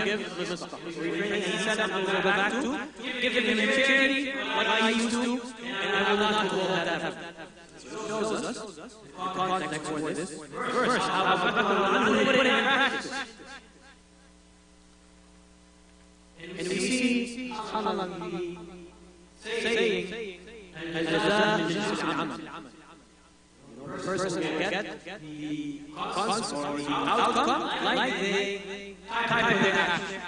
give the Mustapha. So he said, I'm going to go back to giving him charity like I used to, and I will not do all that effort. So it shows us the context for this verse, how put it in practice. And we see, subhanAllah, saying, al-jazaa min jinsi al-amal. The person will get the consequence or the outcome like they type of their action.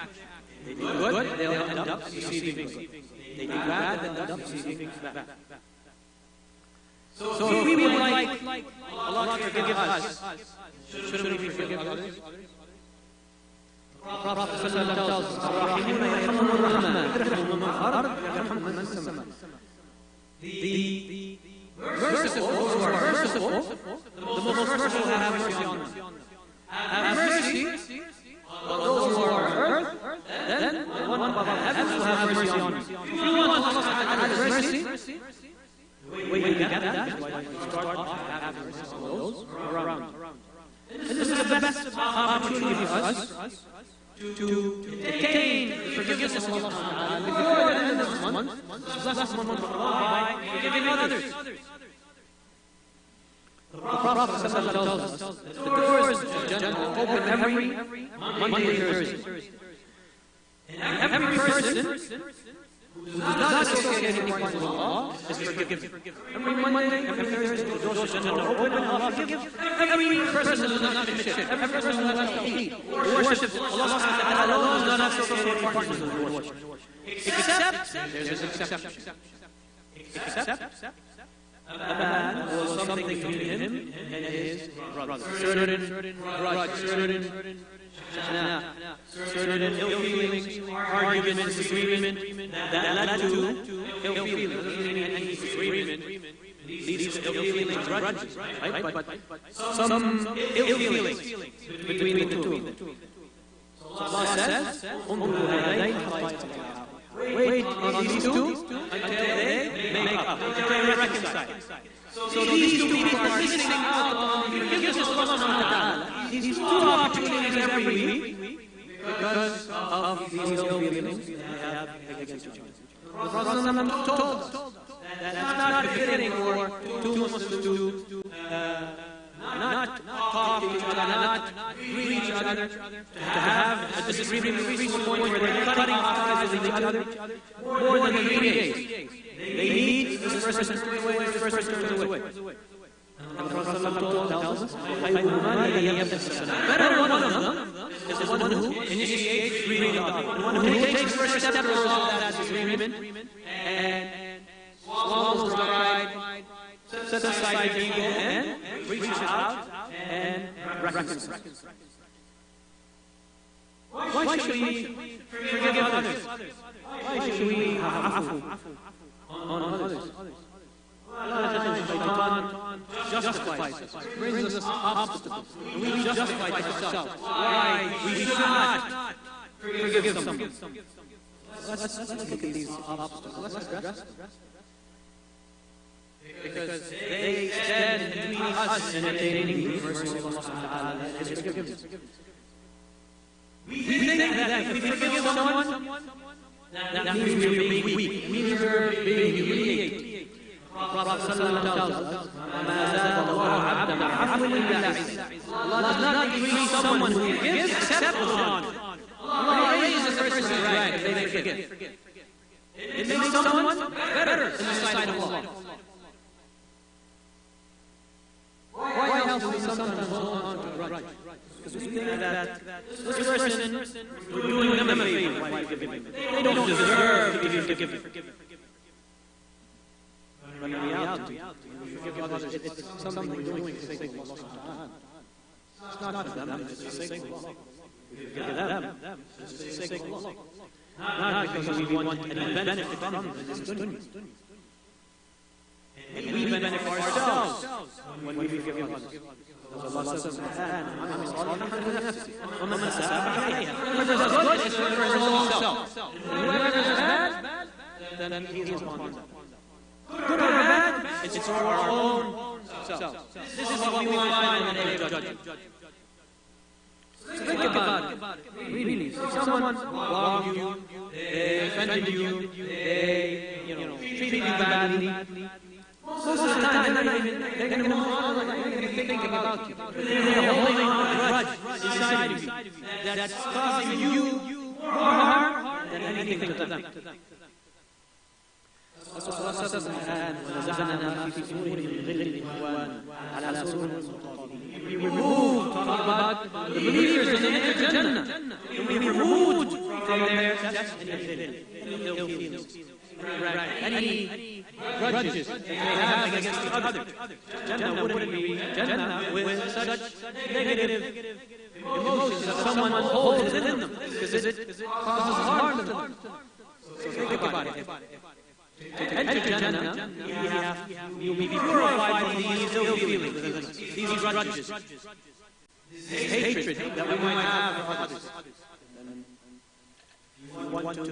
They do good, they'll end up receiving good. They do bad, they'll end up receiving bad. So if we would like Allah to forgive us, shouldn't we forgive others? The Prophet tells us, the merciful, those who are merciful, the most merciful have mercy on them. Have mercy on those who are on earth, then the one above heavens will have mercy on you. If you want Allah to have mercy, the way you get that is by start off having mercy on those around you. And this is the best opportunity for us to attain the forgiveness of Allah before the end of this month, bless one month of Allah by forgiving others. The Prophet tells us that the doors of Jannah open every Monday and Thursday. And every person who does not associate any part with Allah is forgiven. Every Monday, every Thursday, the doors of Jannah are open and Allah forgives. Every person who does not commit shirk, every person who does not eat, worships Allah subhanahu wa ta'ala alone, does not associate any partners with worship. Except, there's an exception. Except a man or something between him and his brother. Certain grudge, certain ill feelings, arguments, disagreement that led to ill feelings. Doesn't mean any disagreement leads to ill feelings, grudges, right? But some ill feelings between the two. So Allah says, wait on these two until they make up, until they reconcile. So these two people are missing out on the forgiveness of Allah subhanahu wa ta'ala. These two opportunities every week because of these ill feelings they have against each other. The Prophet told us that it's not befitting for two Muslims to not talk to each other, not greet each other, to have a disagreement reach the point where they're cutting off ties with each other more than 3 days. They need this person to turn away, this person turns away. And the Prophet tells us, better one of them is the one who initiates greeting the other, the one who takes first step to resolve that disagreement and swallows the pride, sets aside the ego, and reaches out and reconciles. Why should we forgive others? Why should we have afu on others? Shaitan justifies us, brings us obstacles, and we justify ourselves why we should not forgive someone. Let's look at these obstacles. Let's address them. Because they stand between us and attaining the mercy of Allah subhanahu wa ta'ala and His forgiveness. We think that if we forgive someone, that means we're being weak, it means we're being humiliated. The Prophet tells us, Allah does not increase someone who forgives except with honor. Allah raises a person's rank if they forgive. It makes someone better in the sight of Allah. Why else do we sometimes hold on to grudge? Because we think that this person, we're doing them a favor by forgiving them. They don't deserve to be forgiven. But in reality, when we forgive others, it's something we're doing for the sake of Allah subhanahu wa ta'ala. It's not for them, it's for the sake of Allah. We forgive them, it's for the sake of Allah. Not because we want any benefit from them in this dunya. And we benefit ourselves when we forgive others. Because Allah says in the Quran, whoever does good is for his own self. Whoever does bad, then he is responsible. Good or bad, it's for our own self. This is what we will find on the day of judgment. Think about it. Read really. If someone wronged you, they offended you, they, treated you badly, most of the time they're going to move on, they're going to be thinking about you. They're holding on a grudge inside of you that's causing you more harm than anything to them. Allah says in the Quran, وَنَزَعْنَا فِي صُدُورِهِمْ مِنْ غِلٍّ إِخْوَانًا عَلَى سُرُرٍ مُتَقَابِلِينَ. We removed, talking about the believers in the Jannah, and we removed from their depths any ill feelings, any grudges that they have against each other. Jannah wouldn't be Jannah with such negative emotions that someone holds within them, because it causes harm to them. So think about it. To enter Jannah, you'll be purified from these ill feelings, these grudges, this hatred that we might have for others. If you want to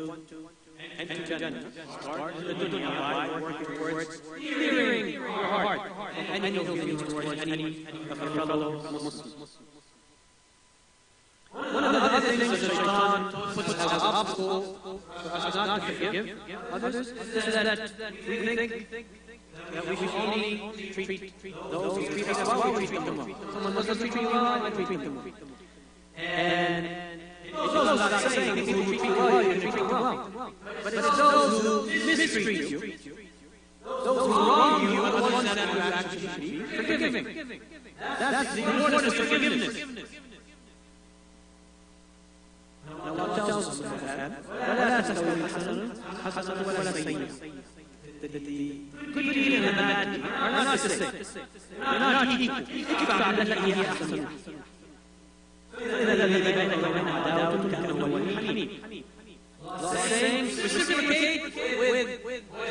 enter Jannah, start in the dunya by working towards clearing your heart from any ill feelings towards any of your fellow Muslims. One of the other things that Shaitan puts as an obstacle for us not to forgive others is that we think that we should only treat those who treat us well, we treat them well. Someone doesn't treat you well, we treat them well. And it goes without saying, people who treat you well, you treat them well. But it's those who mistreat you, those who wrong you, are the ones that you actually should be forgiving. That's the importance of forgiveness. Now Allah tells us in the Quran, وَلَا تَسْتَوِي الْحَسَنَةُ وَلَا السَّيِّئَةُ. The good deed and the bad deed are not the same. They're not equal. ادفع بالتي هي أحسن. فإذا الذي بينك وبين عداوة كأنه ولي حميم. Allah is saying, reciprocate with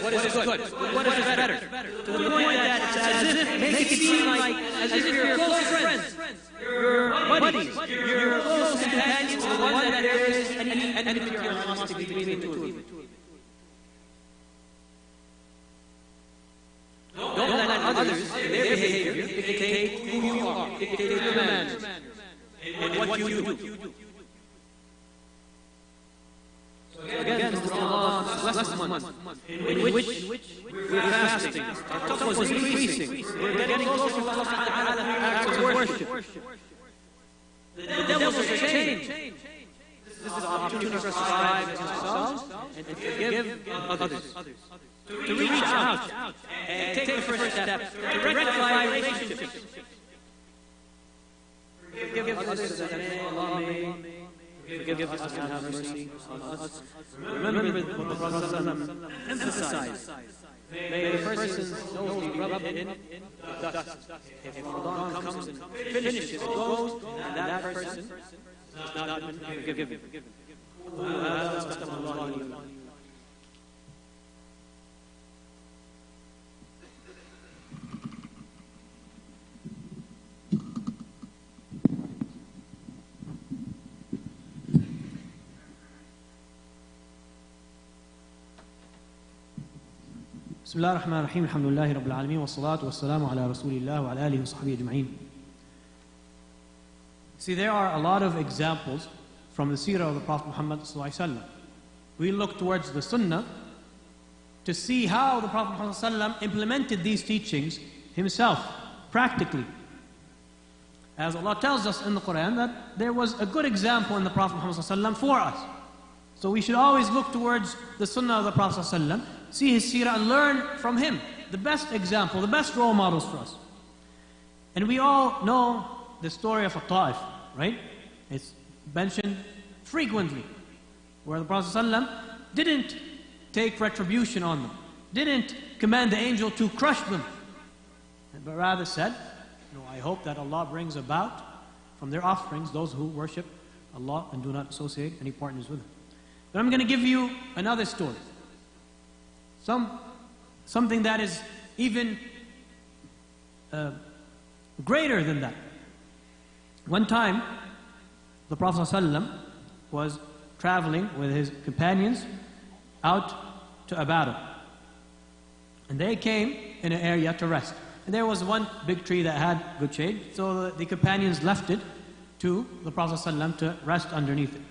what is good, what is better, to the point that it's as if, make it seem like as if you're close friends, your buddies, your close companions, the one that there is any enmity or animosity between the two of you. Don't let others, their behavior, dictate who you are, dictate your manners, and what you do. So again, this is Ramadan's last month, in which we're fasting. Our taqwa is increasing. We're getting closer to Allah Ta'ala through acts of worship. The devils are changed. This is an opportunity for us to strive against ourselves and to forgive others. To reach out and take the first step to rectify relationships. Forgive others that Allah may forgive us and have mercy on us. Remember what the Prophet emphasized. May the person's nose be rubbed in dust. If Ramadan comes and finishes, it goes, and that person has not been forgiven. بسم الله الرحمن الرحيم الحمد لله رب العالمين والصلاة والسلام على رسول الله وعلى آله وصحبه أجمعين. See, there are a lot of examples from the seerah of the Prophet Muhammad sallallahu alaihi wasallam. We look towards the Sunnah to see how the Prophet Muhammad sallallahu alaihi wasallam implemented these teachings himself, practically. As Allah tells us in the Quran that there was a good example in the Prophet Muhammad sallallahu alaihi wasallam for us. So we should always look towards the Sunnah of the Prophet sallallahu alaihi wasallam, see his seerah and learn from him. The best example, the best role models for us. And we all know the story of Ta'if, right? It's mentioned frequently, where the Prophet ﷺ didn't take retribution on them, didn't command the angel to crush them, but rather said, I hope that Allah brings about from their offsprings those who worship Allah and do not associate any partners with Him. But I'm going to give you another story. Something that is even greater than that. One time, the Prophet ﷺ was traveling with his companions out to a battle. And they came in an area to rest. And there was one big tree that had good shade, so the companions left it to the Prophet ﷺ to rest underneath it.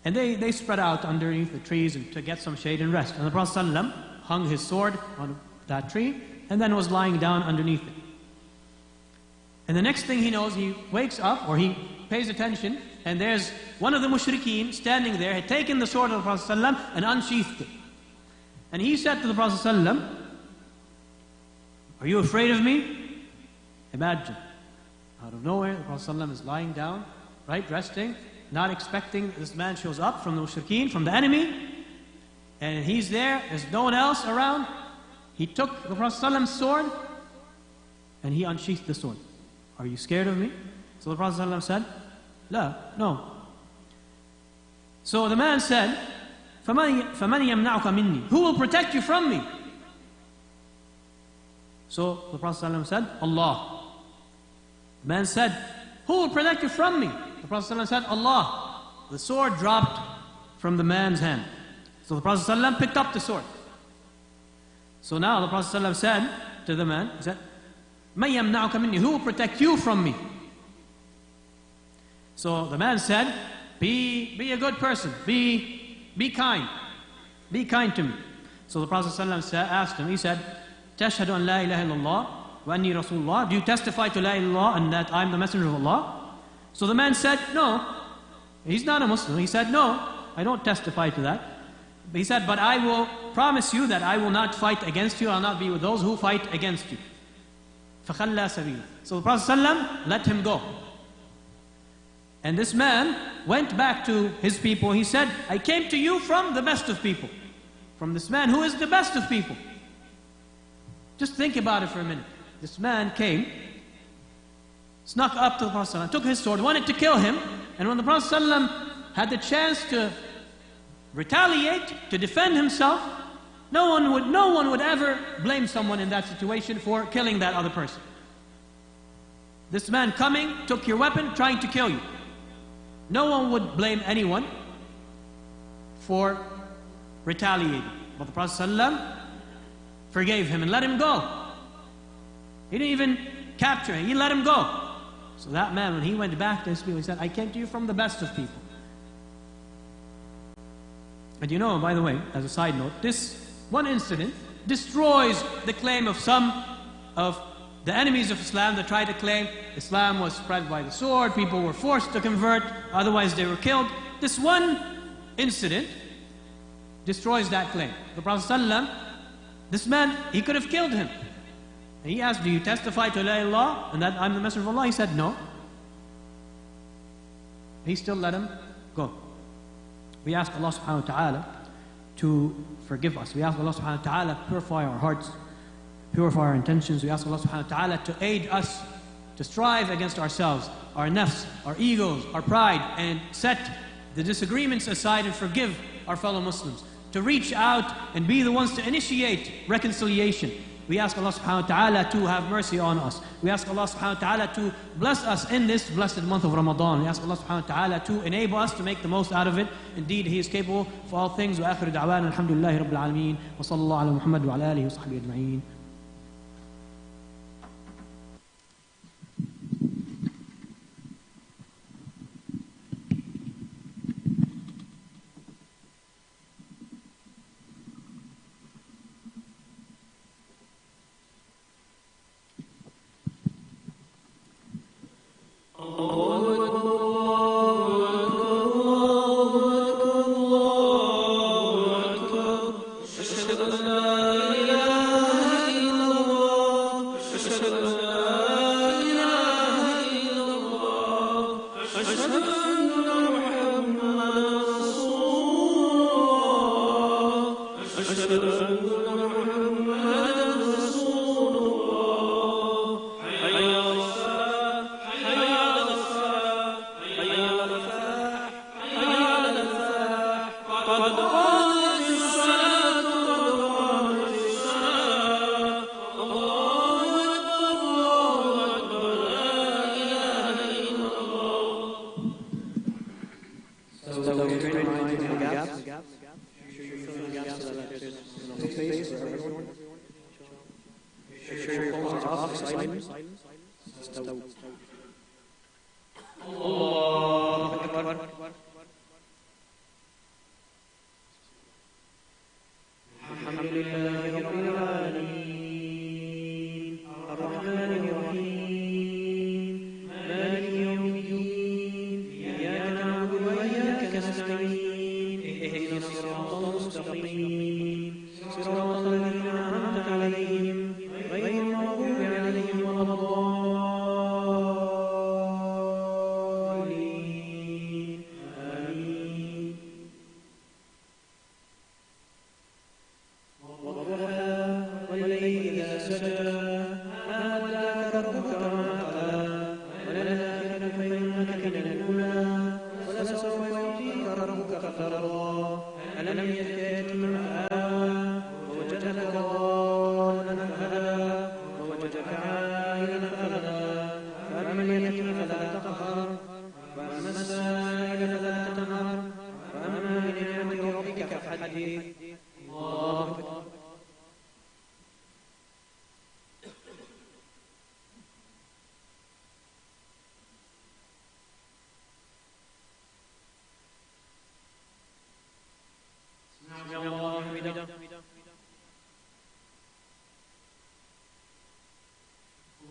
And they spread out underneath the trees to get some shade and rest. And the Prophet ﷺ hung his sword on that tree and then was lying down underneath it. And the next thing he knows, he wakes up or he pays attention, and there's one of the mushrikeen standing there, had taken the sword of the Prophet ﷺ and unsheathed it. And he said to the Prophet ﷺ, "Are you afraid of me?" Imagine, out of nowhere, the Prophet ﷺ is lying down, right, resting, not expecting this man shows up from the mushrikeen, from the enemy, and he's there, there's no one else around. He took the Prophet ﷺ's sword and he unsheathed the sword. "Are you scared of me?" So the Prophet ﷺ said, "La, no." So the man said, فَمَنْ يَمْنَعُكَ مِنِّي? Who will protect you from me? So the Prophet ﷺ said, "Allah." The man said, "Who will protect you from me?" The Prophet ﷺ said, "Allah." The sword dropped from the man's hand. So the Prophet ﷺ picked up the sword. So now the Prophet ﷺ said to the man, he said, مَنْ يَمْنَعُكَ مِنِّي? Who will protect you from me? So the man said, be a good person, be kind to me. So the Prophet ﷺ asked him, he said, تَشْهَدُ أَنْ لَا إِلَهَ إِلَّا اللَّهِ وَأَنِّي رَسُولُ اللَّهِ? Do you testify to La ilaha illallah and that I'm the messenger of Allah? So the man said, no. He's not a Muslim. He said, no, I don't testify to that. But he said, but I will promise you that I will not fight against you. I'll not be with those who fight against you. فَخَلَّى سَبِيلًا. So the Prophet ﷺ let him go. And this man went back to his people. He said, I came to you from the best of people. From this man who is the best of people. Just think about it for a minute. This man came, snuck up to the Prophet ﷺ, took his sword, wanted to kill him. And when the Prophet ﷺ had the chance to retaliate, to defend himself, no one would ever blame someone in that situation for killing that other person. This man coming, took your weapon, trying to kill you. No one would blame anyone for retaliating. But the Prophet ﷺ forgave him and let him go. He didn't even capture him, he let him go. So that man, when he went back to his people, he said, I came to you from the best of people. And you know, by the way, as a side note, this one incident destroys the claim of some of the enemies of Islam that try to claim Islam was spread by the sword, people were forced to convert, otherwise they were killed. This one incident destroys that claim. The Prophet ﷺ, this man, he could have killed him. And he asked, do you testify to La ilaha illallah and that I'm the messenger of Allah? He said, no. He still let him go. We ask Allah subhanahu wa ta'ala to forgive us. We ask Allah subhanahu wa ta'ala to purify our hearts, purify our intentions. We ask Allah subhanahu wa ta'ala to aid us to strive against ourselves, our nafs, our egos, our pride, and set the disagreements aside and forgive our fellow Muslims. To reach out and be the ones to initiate reconciliation. We ask Allah subhanahu wa ta'ala to have mercy on us. We ask Allah subhanahu wa ta'ala to bless us in this blessed month of Ramadan. We ask Allah subhanahu wa ta'ala to enable us to make the most out of it. Indeed, He is capable of all things. Wa akhiru da'wana alhamdulillahi rabbil alameen. Wa sallallahu ala Muhammad wa ala alihi wa sahbihi ajma'een. فترضى ألم يأتك آوى ووجدك ضالا فهدى ووجدك عائلا فأغنى فأما اليتيم فلا تقهر وأما السائل فلا تنهر وأما بنعمة ربك فحدث. الله أكبر. سمع الله حمده.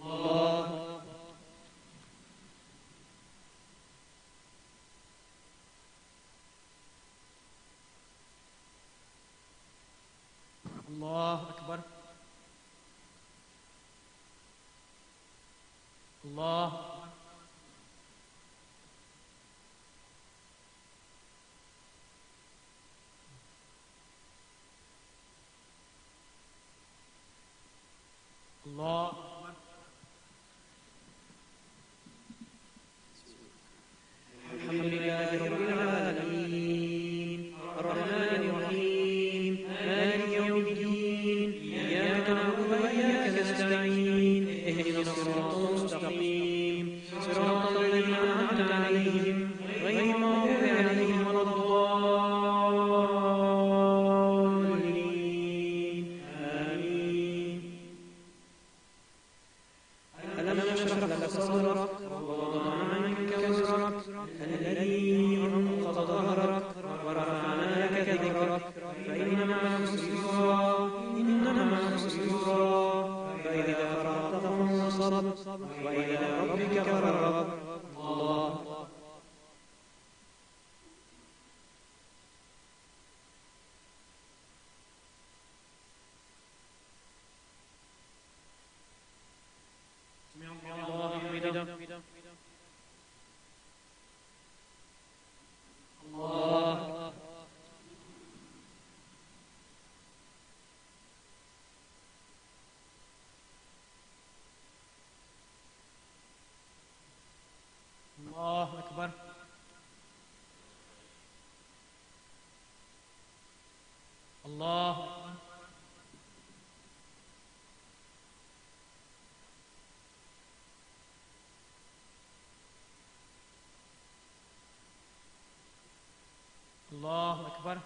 الله الله أكبر. الله الله الحمد لله رب العالمين الرحمن الرحيم مالك يوم الدين إياك نعبد وإياك نستعين اهدنا الصراط المستقيم صراط الذين أنعمت عليهم غير المغضوب عليهم ولا الضالين آمين. ألم نشرح لك صدرك ووضعنا عنك وزرك الذي أنقض ظهرك ورفعنا لك ذكرك فإن مع العسر يسرا إن مع العسر يسرا فإذا فرغت فانصب وإلى ربك فارغب. الله سمع الله حمده. الله الله أكبر. الله أكبر. الله أكبر.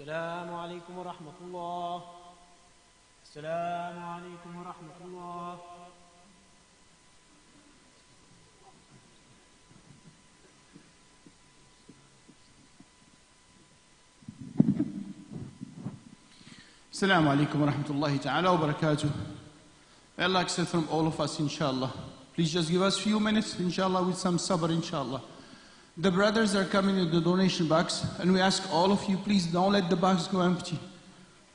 السلام عليكم ورحمة الله. السلام عليكم ورحمة الله. Assalamu alaikum wa rahmatullahi ta'ala wa barakatuh. May Allah accept from all of us, inshallah. Please just give us a few minutes, inshallah, with some sabr, inshallah. The brothers are coming in the donation box, and we ask all of you, please don't let the box go empty.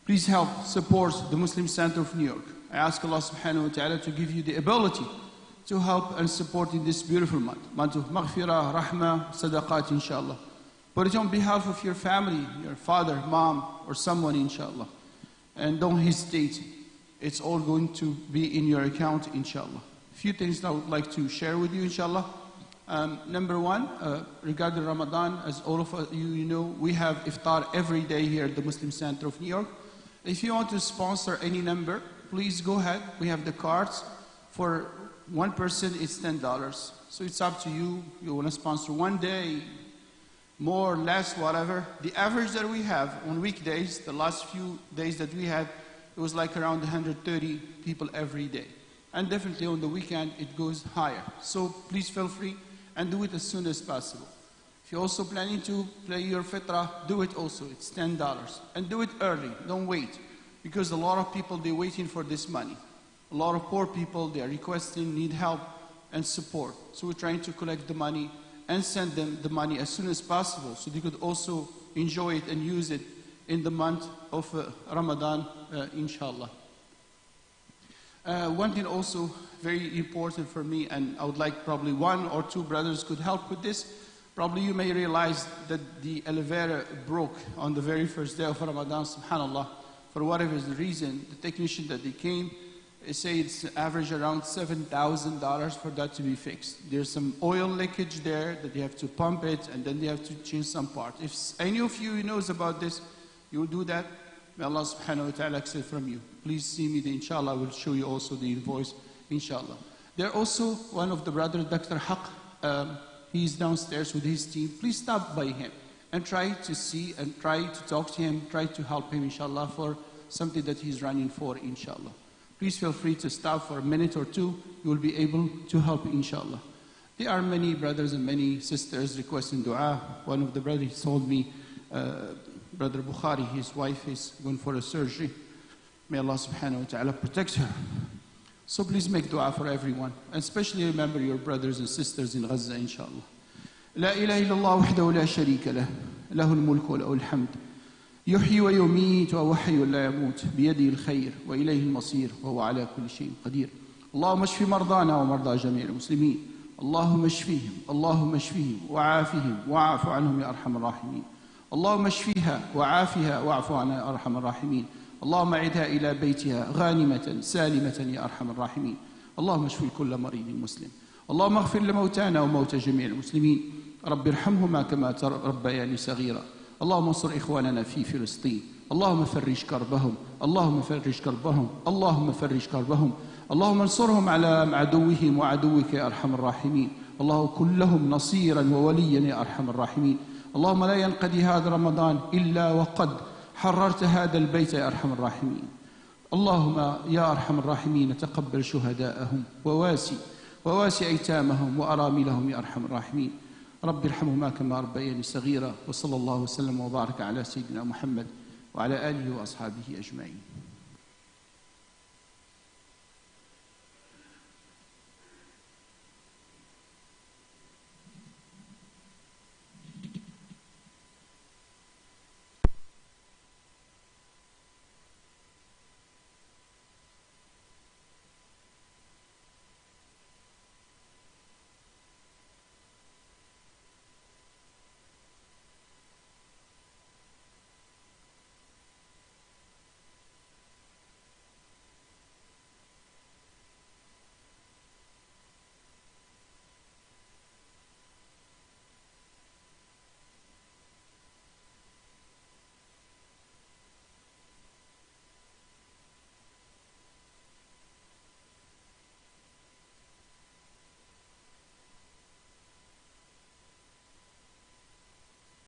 Please help support the Muslim Center of New York. I ask Allah subhanahu wa ta'ala to give you the ability to help and support in this beautiful month of maghfirah, rahmah, sadaqat, inshallah. Put it on behalf of your family, your father, mom, or someone, inshallah. And don't hesitate. It's all going to be in your account, inshallah. A few things I would like to share with you, inshallah. Number one, regarding Ramadan, as all of you know, we have iftar every day here at the Muslim Center of New York. If you want to sponsor any number, please go ahead. We have the cards. For one person, it's $10. So it's up to you. You want to sponsor one day, more, less, whatever. The average that we have on weekdays, the last few days that we had, it was like around 130 people every day. And definitely on the weekend, it goes higher. So please feel free and do it as soon as possible. If you're also planning to play your fitrah, do it also. It's $10. And do it early. Don't wait. Because a lot of people, they're waiting for this money. A lot of poor people, they are requesting, need help. and support. So we're trying to collect the money and send them the money as soon as possible so they could also enjoy it and use it in the month of Ramadan, inshallah. One thing also very important for me, and I would like probably 1 or 2 brothers could help with this. Probably you may realize that the elevator broke on the very first day of Ramadan, subhanallah. For whatever is the reason, the technician that they came, they say it's average around $7,000 for that to be fixed. There's some oil leakage there that they have to pump it, and then they have to change some part. If any of you knows about this, you will do that. May Allah subhanahu wa ta'ala accept from you. Please see me, inshallah. I will show you also the invoice, inshallah. There also, one of the brothers, Dr. Haq, he's downstairs with his team. Please stop by him and try to see and try to talk to him, try to help him, inshallah, for something that he's running for, inshallah. Please feel free to stop for a minute or 2. You will be able to help, inshallah. There are many brothers and many sisters requesting dua. One of the brothers told me, Brother Bukhari, his wife is going for a surgery. May Allah subhanahu wa ta'ala protect her. So please make dua for everyone. And especially remember your brothers and sisters in Gaza, inshallah. لا إله إلا الله وحده لا شريك له له الملك وله الحمد يحيي ويميت وهو حي لا يموت بيده الخير وإليه المصير وهو على كل شيء قدير اللهم اشف مرضانا ومرضى جميع المسلمين اللهم اشفيهم اللهم اشفيهم وعافهم واعف عنهم يا أرحم الراحمين اللهم اشفيها وعافها واعف عنها يا أرحم الراحمين اللهم اعدها إلى بيتها غانمة سالمة يا أرحم الراحمين اللهم اشف كل مريض مسلم اللهم اغفر لموتانا وموتى جميع المسلمين رب ارحمهما كما ربياني صغيرا اللهم انصر إخواننا في فلسطين اللهم فرج كربهم اللهم فرج كربهم اللهم فرج كربهم اللهم انصرهم على عدوهم وعدوك يا أرحم الراحمين اللهم كن لهم نصيرا ووليا يا أرحم الراحمين اللهم لا ينقضي هذا رمضان إلا وقد حررت هذا البيت يا أرحم الراحمين اللهم يا أرحم الراحمين تقبل شهداءهم وواسي أيتامهم وأراملهم يا أرحم الراحمين رب ارحمهما كما ربياني صغيرا وصلى الله وسلم وبارك على سيدنا محمد وعلى آله وأصحابه أجمعين